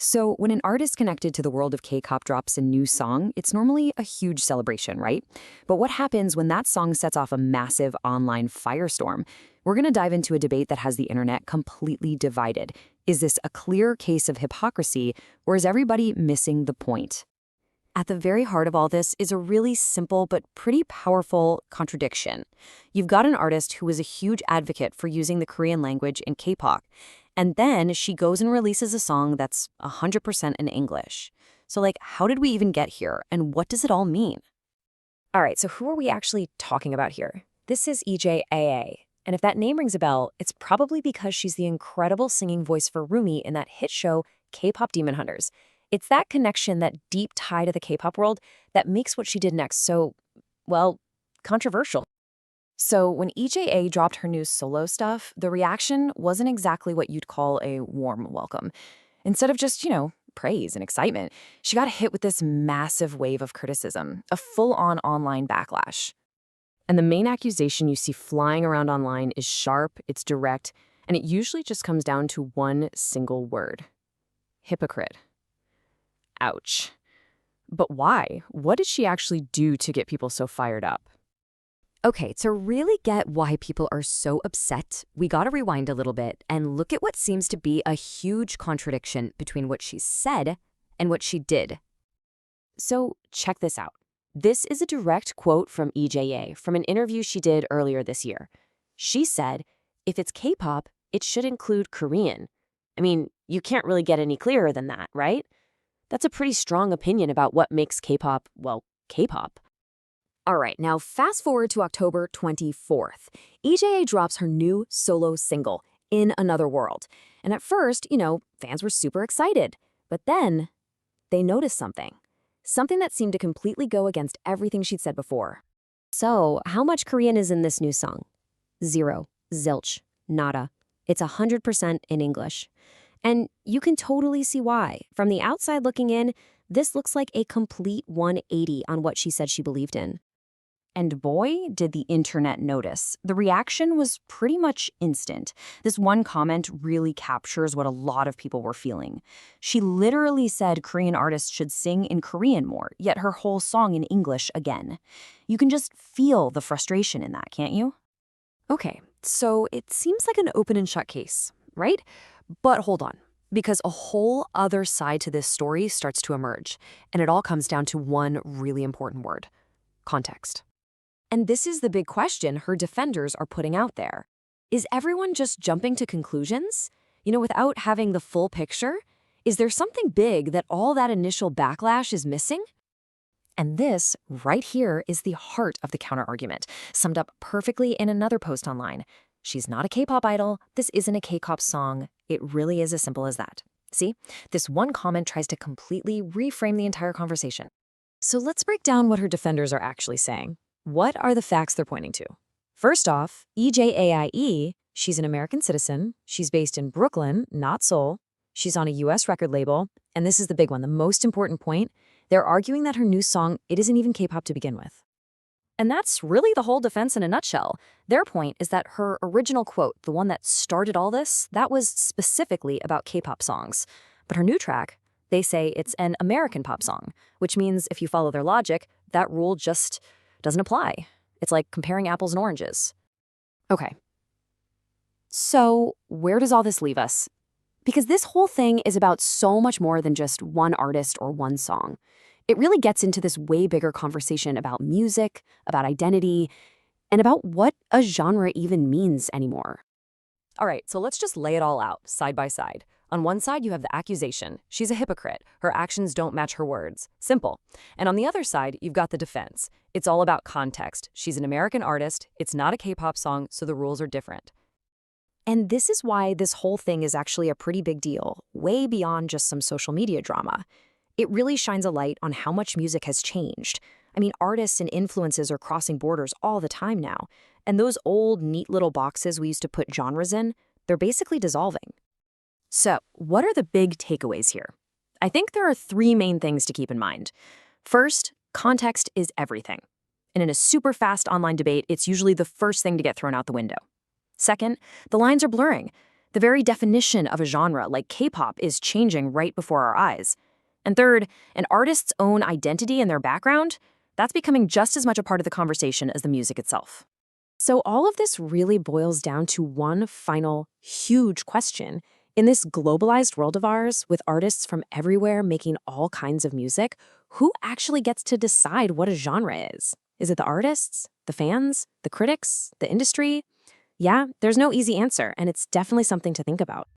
So, when an artist connected to the world of K-pop drops a new song, it's normally a huge celebration, right? But what happens when that song sets off a massive online firestorm? We're going to dive into a debate that has the internet completely divided. Is this a clear case of hypocrisy, or is everybody missing the point? At the very heart of all this is a really simple but pretty powerful contradiction. You've got an artist who is a huge advocate for using the Korean language in K-pop, and then she goes and releases a song that's 100% in English. So, how did we even get here, and what does it all mean? All right, so who are we actually talking about here? This is EJAA. And if that name rings a bell, it's probably because she's the incredible singing voice for Rumi in that hit show, K-Pop Demon Hunters. It's that connection, that deep tie to the K-pop world, that makes what she did next so, well, controversial. So when EJA dropped her new solo stuff, the reaction wasn't exactly what you'd call a warm welcome. Instead of just, praise and excitement, she got hit with this massive wave of criticism, a full-on online backlash. And the main accusation you see flying around online is sharp, it's direct, and it usually just comes down to one single word: hypocrite. Ouch. But why? What did she actually do to get people so fired up? Okay, to really get why people are so upset, we gotta rewind a little bit and look at what seems to be a huge contradiction between what she said and what she did. So check this out. This is a direct quote from EJA from an interview she did earlier this year. She said, if it's K-pop, it should include Korean. I mean, you can't really get any clearer than that, right? That's a pretty strong opinion about what makes K-pop, well, K-pop. All right, now fast forward to October 24th. EJA drops her new solo single, In Another World. And at first, fans were super excited. But then they noticed something. Something that seemed to completely go against everything she'd said before. So, how much Korean is in this new song? Zero. Zilch. Nada. It's 100% in English. And you can totally see why. From the outside looking in, this looks like a complete 180 on what she said she believed in. And boy, did the internet notice. The reaction was pretty much instant. This one comment really captures what a lot of people were feeling. She literally said Korean artists should sing in Korean more, yet her whole song in English again. You can just feel the frustration in that, can't you? Okay, so it seems like an open and shut case, right? But hold on, because a whole other side to this story starts to emerge, and it all comes down to one really important word: context. And this is the big question her defenders are putting out there. Is everyone just jumping to conclusions? Without having the full picture? Is there something big that all that initial backlash is missing? And this, right here, is the heart of the counterargument, summed up perfectly in another post online. She's not a K-pop idol. This isn't a K-pop song. It really is as simple as that. See, this one comment tries to completely reframe the entire conversation. So let's break down what her defenders are actually saying. What are the facts they're pointing to? First off, EJAIE, she's an American citizen. She's based in Brooklyn, not Seoul. She's on a US record label. And this is the big one, the most important point. They're arguing that her new song, it isn't even K-pop to begin with. And that's really the whole defense in a nutshell. Their point is that her original quote, the one that started all this, that was specifically about K-pop songs. But her new track, they say it's an American pop song, which means if you follow their logic, that rule just doesn't apply. It's like comparing apples and oranges. Okay. So where does all this leave us? Because this whole thing is about so much more than just one artist or one song. It really gets into this way bigger conversation about music, about identity, and about what a genre even means anymore. All right, so let's just lay it all out, side by side. On one side, you have the accusation. She's a hypocrite. Her actions don't match her words. Simple. And on the other side, you've got the defense. It's all about context. She's an American artist. It's not a K-pop song, so the rules are different. And this is why this whole thing is actually a pretty big deal, way beyond just some social media drama. It really shines a light on how much music has changed. I mean, artists and influences are crossing borders all the time now. And those old, neat little boxes we used to put genres in, they're basically dissolving. So, what are the big takeaways here? I think there are three main things to keep in mind. First, context is everything. And in a super fast online debate, it's usually the first thing to get thrown out the window. Second, the lines are blurring. The very definition of a genre like K-pop is changing right before our eyes. And third, an artist's own identity and their background, that's becoming just as much a part of the conversation as the music itself. So all of this really boils down to one final huge question. In this globalized world of ours, with artists from everywhere making all kinds of music, who actually gets to decide what a genre is? Is it the artists, the fans, the critics, the industry? Yeah, there's no easy answer, and it's definitely something to think about.